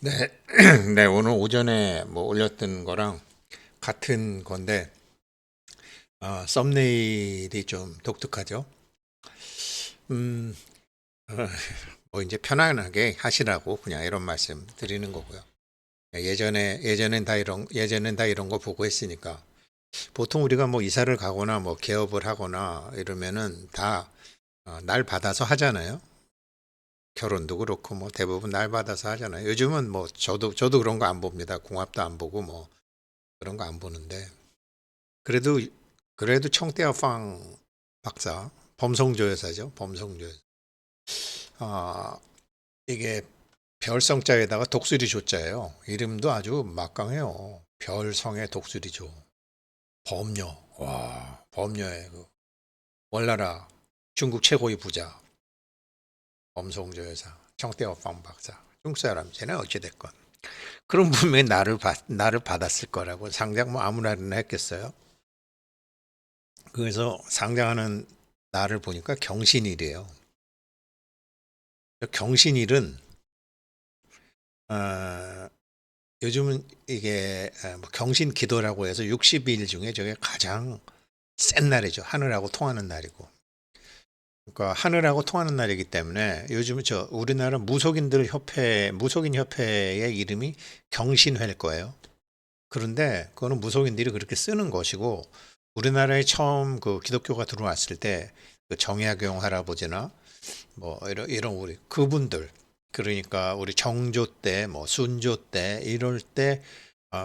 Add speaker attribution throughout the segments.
Speaker 1: 네, 네, 오늘 오전에 뭐 올렸던 거랑 같은 건데, 썸네일이 좀 독특하죠. 음, 어, 뭐 이제 편안하게 하시라고 그냥 이런 말씀 드리는 거고요. 예전엔 다 이런 거 보고 했으니까. 보통 우리가 뭐 이사를 가거나 뭐 개업을 하거나 이러면은 다 날 받아서 하잖아요. 결혼도 그렇고 뭐 대부분 날 받아서 하잖아요. 요즘은 뭐 저도 그런 거 안 봅니다. 궁합도 안 보고 뭐 그런 거 안 보는데. 그래도 청대합방 박사 범성조 여사죠. 범성조 여사. 아 이게 별성자에다가 독수리 조자예요. 이름도 아주 막강해요. 별성의 독수리조. 범녀. 와 범녀의 그 월나라 중국 최고의 부자 범성조 여사. 청대합방 박사. 중국 사람이잖아요. 어찌됐건. 그런 분명히 나를 받았을 거라고 상장 뭐 아무나 했겠어요. 그래서 상장하는 나를 보니까 경신일이에요. 경신일은 어, 요즘은 이게 뭐 경신 기도라고 해서 60일 중에 저게 가장 센 날이죠. 하늘하고 통하는 날이고. 그러니까 하늘하고 통하는 날이기 때문에 요즘 저 우리나라 무속인 협회의 이름이 경신회일 거예요. 그런데 그거는 무속인들이 그렇게 쓰는 것이고 우리나라에 처음 그 기독교가 들어왔을 때그 정약용 할아버지나 뭐 이런 우리 그분들 그러니까 우리 정조 때 뭐 순조 때 이럴 때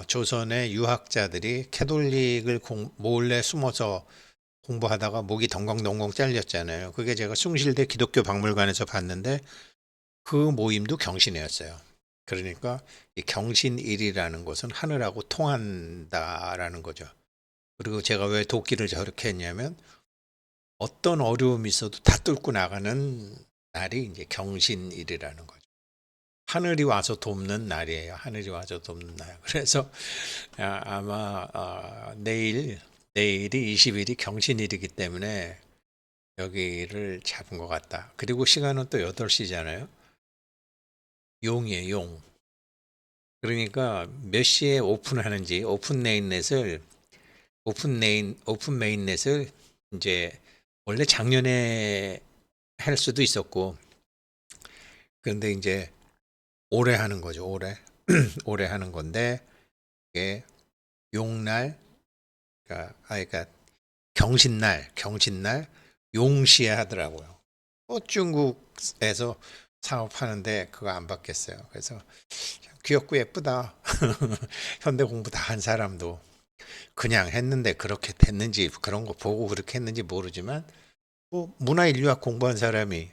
Speaker 1: 조선의 유학자들이 캐톨릭을 몰래 숨어서 공부하다가 목이 덩벙덩벙 잘렸잖아요. 그게 제가 숭실대 기독교 박물관에서 봤는데 그 모임도 경신이었어요. 그러니까 이 경신일이라는 것은 하늘하고 통한다라는 거죠. 그리고 제가 왜 도끼를 저렇게 했냐면 어떤 어려움이 있어도 다 뚫고 나가는 날이 이제 경신일이라는 거죠. 하늘이 와서 돕는 날이에요. 하늘이 와서 돕는 날. 그래서 아마 내일이 20일이 경신일이기 때문에 여기를 잡은 것 같다. 그리고 시간은 또 8시잖아요. 용이에요, 용. 그러니까 몇 시에 오픈하는지 오픈 메인넷을 이제 원래 작년에 할 수도 있었고 그런데 이제 올해 하는 거죠. 올해 올해 하는 건데 이게 용날 그러니까 경신날 용시에 하더라고요. 중국에서 사업하는데 그거 안 받겠어요. 그래서 귀엽고 예쁘다. 현대 공부 다 한 사람도 그냥 했는데 그렇게 됐는지 그런 거 보고 그렇게 했는지 모르지만 뭐 문화 인류학 공부한 사람이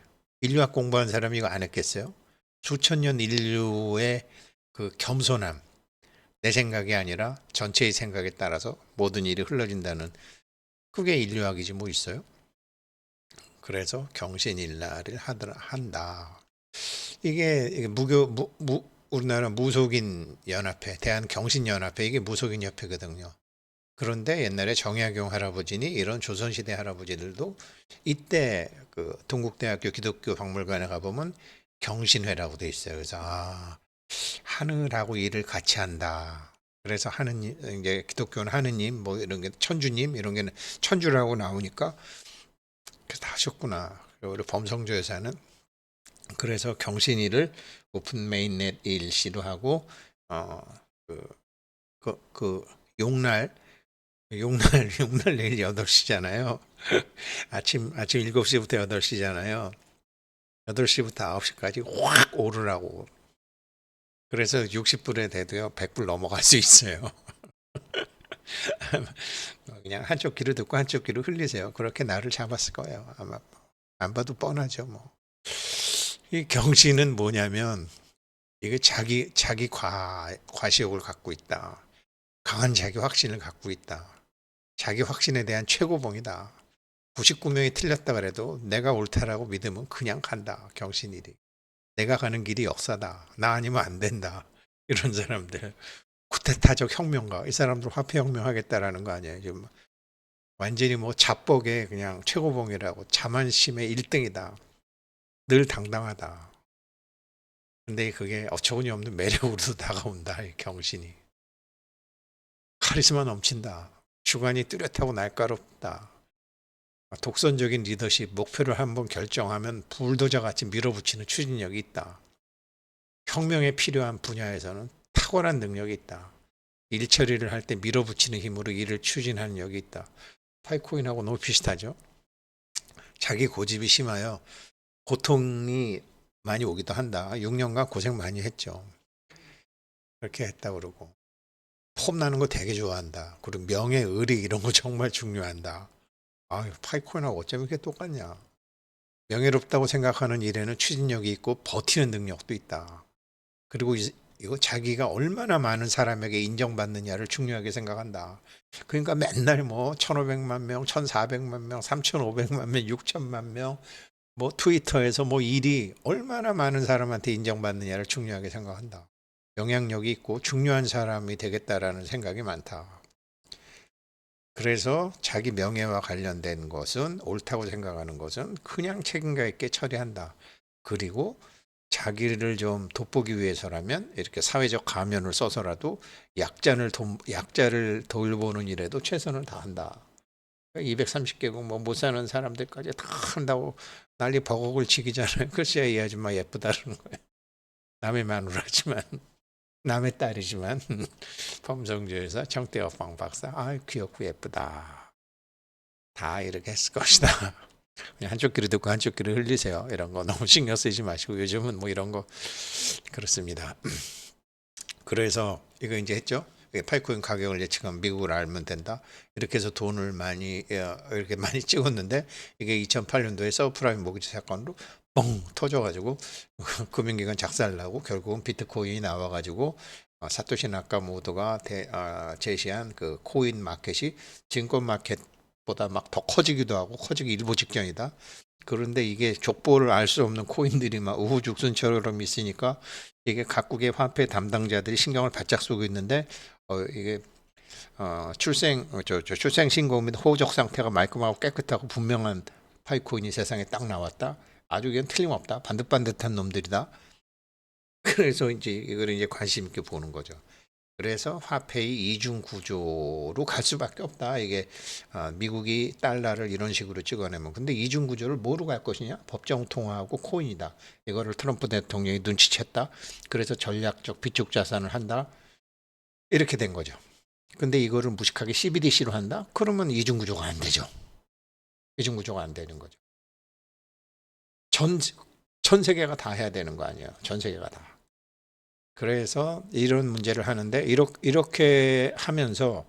Speaker 1: 이거 안 했겠어요? 수천 년 인류의 그 겸손함, 내 생각이 아니라 전체의 생각에 따라서 모든 일이 흘러진다는 그게 인류학이지 뭐 있어요? 그래서 경신일날을 한다. 이게 우리나라 무속인 연합회, 대한경신연합회 이게 무속인 협회거든요. 그런데 옛날에 정약용 할아버지니 이런 조선시대 할아버지들도 이때 그 동국대학교 기독교 박물관에 가보면 경신회라고 돼 있어요. 그래서 하늘하고 일을 같이 한다. 그래서 하느님 이제 기독교는 하느님 뭐 이런 게 천주님 이런 게 천주라고 나오니까 그래서 다 하셨구나. 그리고 우리 범성조 여사는 그래서 경신일을 오픈 메인넷 일시도 하고 어 그 그 용날 용날 내일 8시잖아요. 아침 7시부터 8시잖아요. 8시부터 9시까지 확 오르라고. 그래서 60불에 대도요, 100불 넘어갈 수 있어요. 그냥 한쪽 귀로 듣고 한쪽 귀로 흘리세요. 그렇게 나를 잡았을 거예요. 아마 안 봐도 뻔하죠, 뭐. 이 경신은 뭐냐면 이게 자기 과시욕을 갖고 있다. 강한 자기 확신을 갖고 있다. 자기 확신에 대한 최고봉이다. 99명이 틀렸다 그래도 내가 옳다라고 믿으면 그냥 간다. 경신일이. 내가 가는 길이 역사다. 나 아니면 안 된다. 이런 사람들. 쿠데타적 혁명가. 이 사람들 화폐혁명 하겠다라는 거 아니에요. 지금 완전히 뭐 자뻑의 그냥 최고봉이라고 자만심의 1등이다. 늘 당당하다. 근데 그게 어처구니 없는 매력으로도 다가온다. 이 경신이. 카리스마 넘친다. 주관이 뚜렷하고 날카롭다. 독선적인 리더십, 목표를 한번 결정하면 불도저 같이 밀어붙이는 추진력이 있다. 혁명에 필요한 분야에서는 탁월한 능력이 있다. 일 처리를 할 때 밀어붙이는 힘으로 일을 추진하는력이 있다. 파이코인하고 너무 비슷하죠. 자기 고집이 심하여 고통이 많이 오기도 한다. 6년간 고생 많이 했죠. 그렇게 했다 그러고 폼 나는 거 되게 좋아한다. 그리고 명예, 의리 이런 거 정말 중요한다. 아유, 파이코인하고 어쩜 이렇게 똑같냐. 명예롭다고 생각하는 일에는 추진력이 있고 버티는 능력도 있다. 그리고 이거 자기가 얼마나 많은 사람에게 인정받느냐를 중요하게 생각한다. 그러니까 맨날 뭐 1,500만 명, 1,400만 명, 3,500만 명, 6천만 명, 뭐 트위터에서 뭐 일이 얼마나 많은 사람한테 인정받느냐를 중요하게 생각한다. 영향력이 있고 중요한 사람이 되겠다라는 생각이 많다. 그래서 자기 명예와 관련된 것은 옳다고 생각하는 것은 그냥 책임감 있게 처리한다. 그리고 자기를 좀 돋보기 위해서라면 이렇게 사회적 가면을 써서라도 약자를 돌보는 일에도 최선을 다한다. 230개국 뭐 못 사는 사람들까지 다 한다고 난리 버거을 치기잖아요. 글쎄 이 아줌마 예쁘다는 거예요. 남의 마누라지만 남의 딸이지만 범성주에서 정태업방 박사 아 귀엽고 예쁘다. 다 이렇게 했을 것이다. 그냥 한쪽 귀로 듣고 한쪽 귀로 흘리세요. 이런 거 너무 신경 쓰지 마시고 요즘은 뭐 이런 거 그렇습니다. 그래서 이거 이제 했죠. 파이코인 가격을 예측하면 미국을 알면 된다. 이렇게 해서 돈을 많이 이렇게 많이 찍었는데 이게 2008년도에 서브프라임 모기지 사건으로 뻥 터져가지고 금융기관 작살나고 결국은 비트코인이 나와가지고 사토시 나카모토가 제시한 그 코인 마켓이 증권 마켓보다 막 더 커지기도 하고 커지기 일보 직전이다. 그런데 이게 족보를 알 수 없는 코인들이 막 우후죽순처럼 있으니까 이게 각국의 화폐 담당자들이 신경을 바짝 쓰고 있는데 이게 출생 신고 및 호적 상태가 말끔하고 깨끗하고 분명한 파이코인이 세상에 딱 나왔다. 아주 그냥 틀림없다. 반듯반듯한 놈들이다. 그래서 이제 이걸 이제 관심 있게 보는 거죠. 그래서 화폐의 이중 구조로 갈 수밖에 없다. 이게 미국이 달러를 이런 식으로 찍어내면 근데 이중 구조를 뭐로 갈 것이냐? 법정 통화하고 코인이다. 이거를 트럼프 대통령이 눈치챘다. 그래서 전략적 비축 자산을 한다. 이렇게 된 거죠. 근데 이거를 무식하게 CBDC로 한다? 그러면 이중 구조가 안 되죠. 이중 구조가 안 되는 거죠. 전, 전 세계가 다 해야 되는 거 아니에요. 전 세계가 다. 그래서 이런 문제를 하는데 이렇게 하면서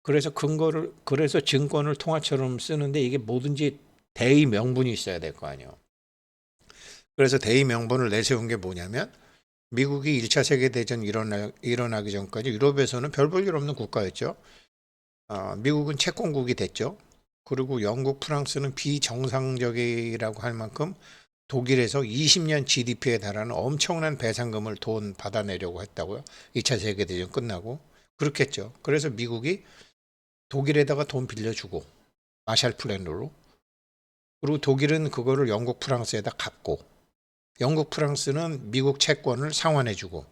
Speaker 1: 그래서 증권을 통화처럼 쓰는데 이게 뭐든지 대의 명분이 있어야 될 거 아니에요. 그래서 대의 명분을 내세운 게 뭐냐면 미국이 1차 세계대전 일어나기 전까지 유럽에서는 별 볼 일 없는 국가였죠. 미국은 채권국이 됐죠. 그리고 영국, 프랑스는 비정상적이라고 할 만큼 독일에서 20년 GDP에 달하는 엄청난 배상금을 돈 받아내려고 했다고요. 2차 세계대전 끝나고. 그렇겠죠. 그래서 미국이 독일에다가 돈 빌려주고 마샬 플랜으로 그리고 독일은 그거를 영국, 프랑스에다 갚고 영국, 프랑스는 미국 채권을 상환해주고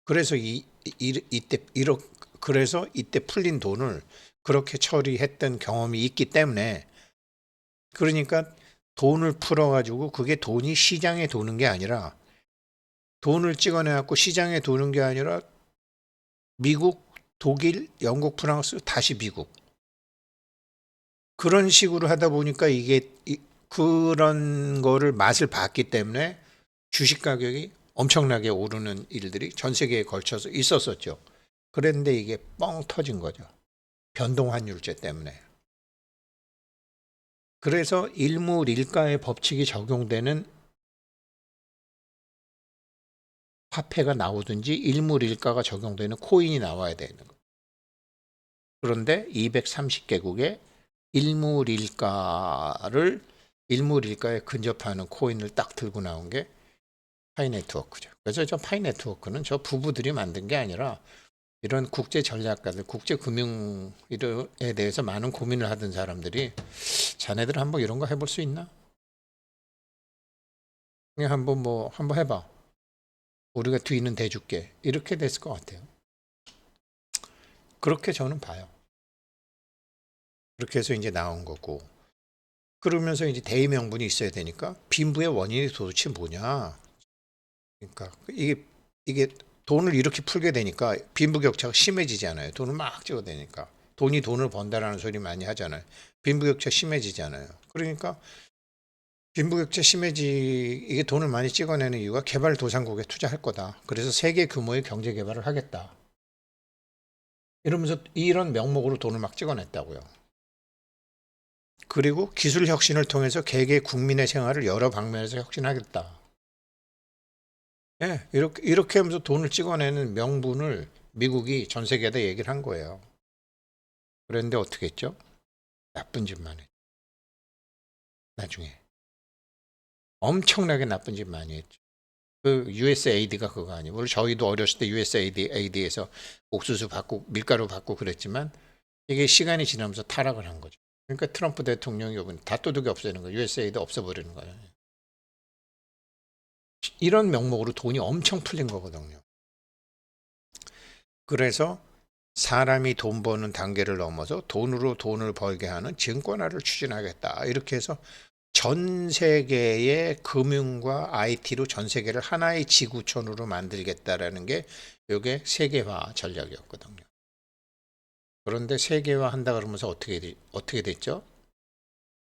Speaker 1: 그래서 이때 풀린 돈을 그렇게 처리했던 경험이 있기 때문에 그러니까 돈을 풀어가지고 그게 돈이 시장에 도는 게 아니라 돈을 찍어내갖고 시장에 도는 게 아니라 미국, 독일, 영국, 프랑스 다시 미국 그런 식으로 하다 보니까 이게 그런 거를 맛을 봤기 때문에 주식 가격이 엄청나게 오르는 일들이 전 세계에 걸쳐서 있었었죠. 그런데 이게 뻥 터진 거죠. 변동환율제 때문에. 그래서 일물일가의 법칙이 적용되는 화폐가 나오든지 일물일가가 적용되는 코인이 나와야 되는 거예요. 그런데 230개국의 일물일가에 근접하는 코인을 딱 들고 나온 게 파이네트워크죠. 그래서 저 파이네트워크는 저 부부들이 만든 게 아니라 이런 국제 전략가들, 국제 금융에 대해서 많은 고민을 하던 사람들이 자네들 한번 이런 거 해볼 수 있나? 그냥 한번 해봐. 우리가 뒤는 대줄게. 이렇게 됐을 것 같아요. 그렇게 저는 봐요. 그렇게 해서 이제 나온 거고. 그러면서 이제 대의 명분이 있어야 되니까 빈부의 원인이 도대체 뭐냐. 그러니까 이게 돈을 이렇게 풀게 되니까 빈부격차가 심해지지 않아요. 돈을 막 찍어대니까. 돈이 돈을 번다라는 소리 많이 하잖아요. 빈부격차 심해지잖아요. 그러니까 빈부격차 이게 돈을 많이 찍어내는 이유가 개발도상국에 투자할 거다. 그래서 세계 규모의 경제 개발을 하겠다. 이러면서 이런 명목으로 돈을 막 찍어냈다고요. 그리고 기술 혁신을 통해서 개개 국민의 생활을 여러 방면에서 혁신하겠다. 예, 이렇게 하면서 돈을 찍어내는 명분을 미국이 전 세계에다 얘기를 한 거예요. 그런데 어떻게 했죠? 나쁜 짓만 했죠. 나중에. 엄청나게 나쁜 짓 많이 했죠. 그 USAID가 그거 아니에요. 우리 저희도 어렸을 때 USAID에서 옥수수 받고 밀가루 받고 그랬지만 이게 시간이 지나면서 타락을 한 거죠. 그러니까 트럼프 대통령이 다 도둑이 없애는 거예요. USAID 없애버리는 거예요. 이런 명목으로 돈이 엄청 풀린 거거든요. 그래서 사람이 돈 버는 단계를 넘어서 돈으로 돈을 벌게 하는 증권화를 추진하겠다. 이렇게 해서 전 세계의 금융과 IT로 전 세계를 하나의 지구촌으로 만들겠다라는 게 이게 세계화 전략이었거든요. 그런데 세계화 한다 그러면서 어떻게 됐죠?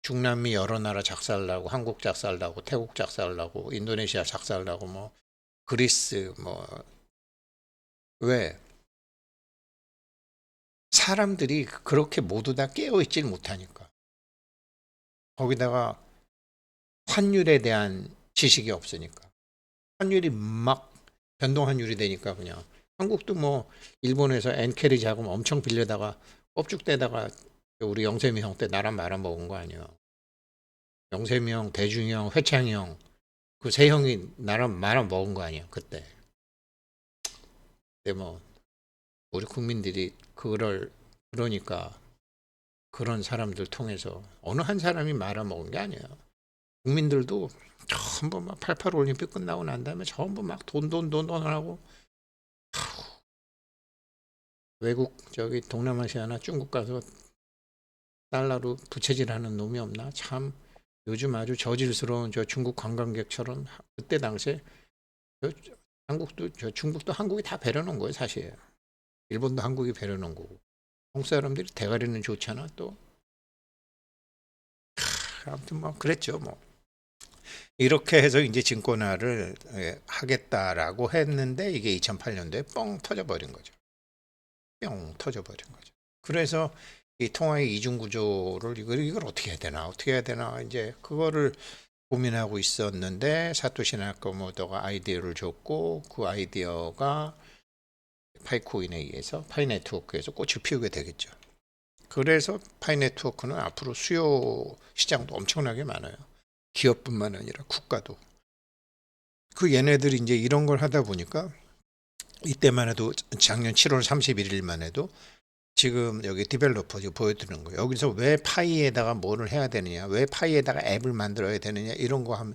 Speaker 1: 중남미 여러 나라 작살나고 한국 작살나고 태국 작살나고 인도네시아 작살나고 뭐 그리스 뭐 왜? 사람들이 그렇게 모두 다 깨어있질 못하니까. 거기다가 환율에 대한 지식이 없으니까. 환율이 막 변동 환율이 되니까 그냥 한국도 뭐 일본에서 엔캐리 자금 엄청 빌려다가 껍죽대다가 우리 영세미 형 때 나랑 말아먹은 거 아니야. 영세미 형, 대중이 형, 회창이 형 그 세 형이 나랑 말아먹은 거 아니야 그때. 근데 뭐 우리 국민들이 그러니까 그런 사람들 통해서 어느 한 사람이 말아먹은 게 아니에요. 국민들도 전부 막 88 올림픽 끝나고 난 다음에 전부 막 돈 하고 외국 저기 동남아시아나 중국 가서 달러로 부채질하는 놈이 없나? 참 요즘 아주 저질스러운 저 중국 관광객처럼 그때 당시에 중국도 한국이 다 배려놓은 거예요 사실. 일본도 한국이 배려놓은 거고. 한국 사람들이 대가리는 좋잖아 또. 아무튼 뭐 그랬죠 뭐. 이렇게 해서 이제 증권화를 하겠다라고 했는데 이게 2008년도에 뻥 터져버린 거죠. 뿅 터져버린 거죠. 그래서 이 통화의 이중 구조를 이걸 어떻게 해야 되나 어떻게 해야 되나 이제 그거를 고민하고 있었는데 사토시 나카모토가 아이디어를 줬고 그 아이디어가 파이코인에 의해서 파이네트워크에서 꽃을 피우게 되겠죠. 그래서 파이네트워크는 앞으로 수요 시장도 엄청나게 많아요. 기업뿐만 아니라 국가도. 그 얘네들이 이제 이런 걸 하다 보니까 이때만 해도 작년 7월 31일만 해도 지금 여기 디벨로퍼 지금 보여드리는 거예요. 여기서 왜 파이에다가 뭐를 해야 되느냐, 왜 파이에다가 앱을 만들어야 되느냐 이런 거 하면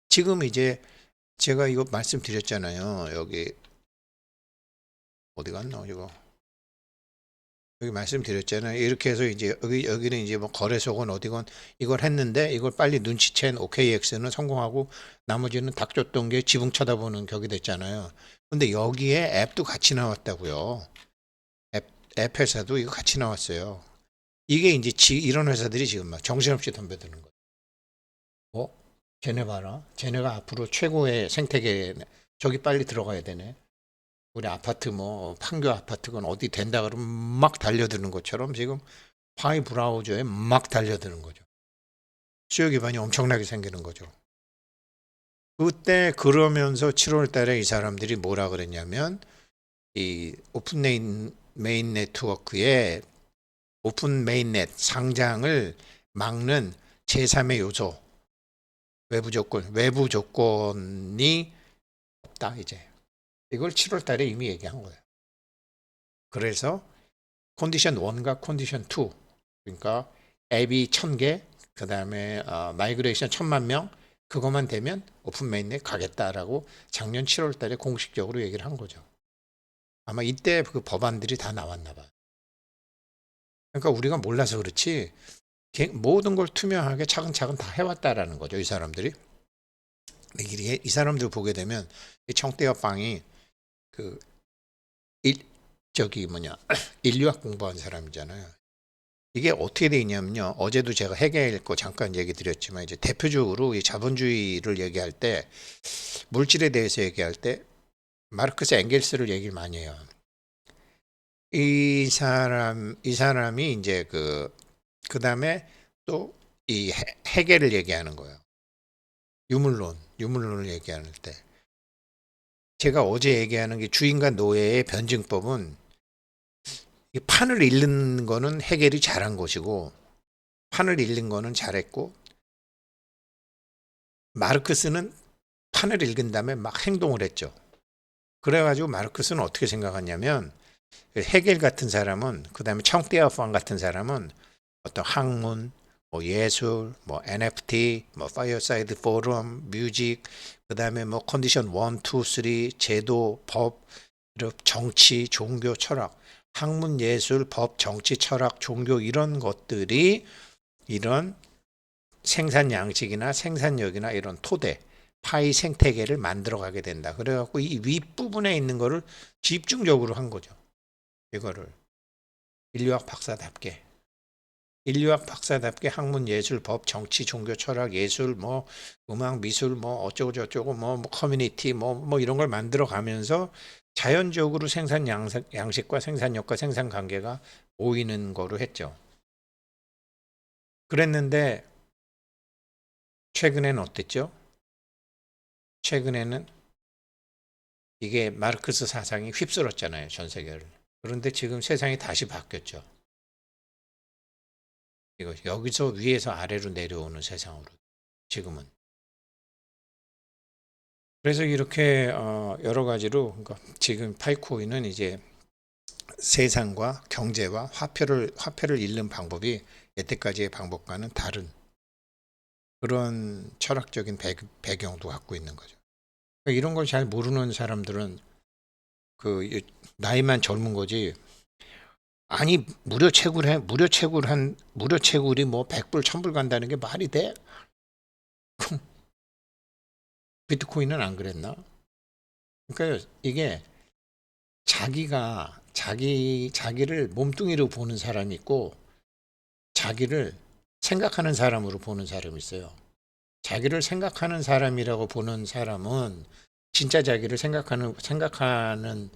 Speaker 1: 지금 이제 제가 이거 말씀드렸잖아요. 여기 어디 갔나 이거 여기 말씀드렸잖아요. 이렇게 해서 이제 여기는 이제 뭐 거래소건 어디건 이걸 했는데 이걸 빨리 눈치챈 OKX는 성공하고 나머지는 닭 줬던 게 지붕 쳐다보는 격이 됐잖아요. 근데 여기에 앱도 같이 나왔다고요. 앱 회사도 이거 같이 나왔어요. 이게 이제 이런 회사들이 지금 막 정신없이 덤벼드는 거예요. 어? 쟤네 봐라. 쟤네가 앞으로 최고의 생태계 저기 빨리 들어가야 되네. 우리 아파트 뭐 판교 아파트건 어디 된다 그러면 막 달려드는 것처럼 지금 파이 브라우저에 막 달려드는 거죠. 수요 기반이 엄청나게 생기는 거죠. 그때 그러면서 7월 달에 이 사람들이 뭐라 그랬냐면 이 오픈 메인 네트워크에 오픈 메인넷 상장을 막는 제3의 요소 외부 조건이 없다 이제. 이걸 7월 달에 이미 얘기한 거예요. 그래서 컨디션 1과 컨디션 2 그러니까 앱이 1000개 그다음에 마이그레이션 1000만 명 그것만 되면 오픈 메인넷 가겠다라고 작년 7월 달에 공식적으로 얘기를 한 거죠. 아마 이때 그 법안들이 다 나왔나 봐요. 그러니까 우리가 몰라서 그렇지 모든 걸 투명하게 차근차근 다 해왔다라는 거죠, 이 사람들이. 이게 이 사람들 보게 되면 이 청대엽 빵이 그 저기 뭐냐 인류학 공부한 사람이잖아요. 이게 어떻게 돼 있냐면요. 어제도 제가 해겔 거 잠깐 얘기 드렸지만 이제 대표적으로 이 자본주의를 얘기할 때 물질에 대해서 얘기할 때 마르크스 엥겔스를 얘기를 많이 해요. 이 사람이 이제 그다음에 또 이 해겔을 얘기하는 거예요. 유물론을 얘기하는 때. 제가 어제 얘기하는 게 주인과 노예의 변증법은 이 판을 읽는 거는 해겔이 잘한 것이고 판을 읽는 거는 잘했고 마르크스는 판을 읽은 다음에 막 행동을 했죠. 그래가지고 마르크스는 어떻게 생각하냐면 해겔 같은 사람은 그다음에 청대엽왕 같은 사람은 어떤 학문, 뭐 예술, 뭐 NFT, 뭐 파이어사이드 포럼, 뮤직, 그다음에 뭐 컨디션 1, 2, 3, 제도, 법, 그리고 정치, 종교, 철학, 학문, 예술, 법, 정치, 철학, 종교 이런 것들이 이런 생산 양식이나 생산력이나 이런 토대, 파이 생태계를 만들어 가게 된다. 그래갖고 이 윗부분에 있는 거를 집중적으로 한 거죠. 이거를 인류학 박사답게. 인류학 박사답게 학문, 예술, 법, 정치, 종교, 철학, 예술, 뭐 음악, 미술, 뭐 어쩌고 저쩌고 뭐 커뮤니티 뭐 이런 걸 만들어 가면서 자연적으로 생산 양식과 생산력과 생산 관계가 모이는 거로 했죠. 그랬는데 최근에는 어땠죠? 최근에는 이게 마르크스 사상이 휩쓸었잖아요, 전 세계를. 그런데 지금 세상이 다시 바뀌었죠. 이거 여기서 위에서 아래로 내려오는 세상으로 지금은. 그래서 이렇게 여러 가지로 그러니까 지금 파이코인은 이제 세상과 경제와 화폐를 읽는 방법이 여태까지의 방법과는 다른 그런 철학적인 배경도 갖고 있는 거죠. 그러니까 이런 걸 잘 모르는 사람들은 나이만 젊은 거지. 아니 무료 채굴이 뭐 100불 1000불 간다는 게 말이 돼? 비트코인은 안 그랬나? 그러니까 이게 자기를 몸뚱이로 보는 사람이 있고 자기를 생각하는 사람으로 보는 사람이 있어요. 자기를 생각하는 사람이라고 보는 사람은 진짜 자기를 생각하는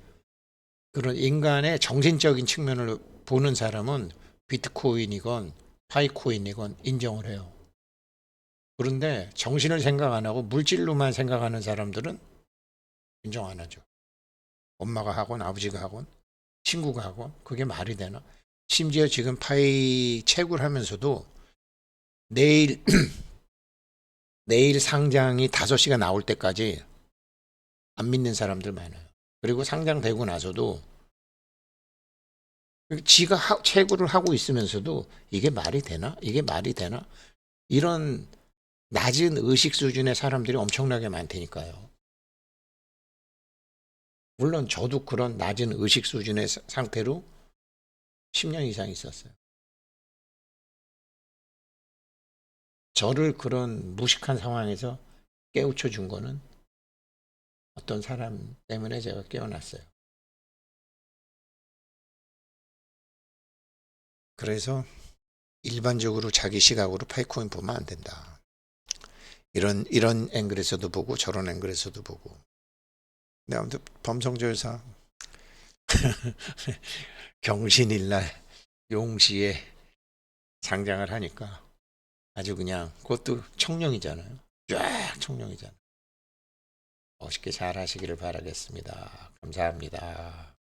Speaker 1: 그런 인간의 정신적인 측면을 보는 사람은 비트코인이건 파이코인이건 인정을 해요. 그런데 정신을 생각 안 하고 물질로만 생각하는 사람들은 인정 안 하죠. 엄마가 하건 아버지가 하건 친구가 하건 그게 말이 되나? 심지어 지금 파이 채굴하면서도 내일 내일 상장이 5시가 나올 때까지 안 믿는 사람들 많아요. 그리고 상장되고 나서도 지가 채굴을 하고 있으면서도 이게 말이 되나? 이게 말이 되나? 이런 낮은 의식 수준의 사람들이 엄청나게 많다니까요. 물론 저도 그런 낮은 의식 수준의 상태로 10년 이상 있었어요. 저를 그런 무식한 상황에서 깨우쳐 준 거는 어떤 사람 때문에 제가 깨어났어요. 그래서 일반적으로 자기 시각으로 파이코인 보면 안 된다. 이런 앵글에서도 보고 저런 앵글에서도 보고. 근데 아무튼 범성절사 경신일날 용시에 상장을 하니까 아주 그냥 그것도 청룡이잖아요. 쫙 청룡이잖아요. 멋있게 잘 하시기를 바라겠습니다. 감사합니다.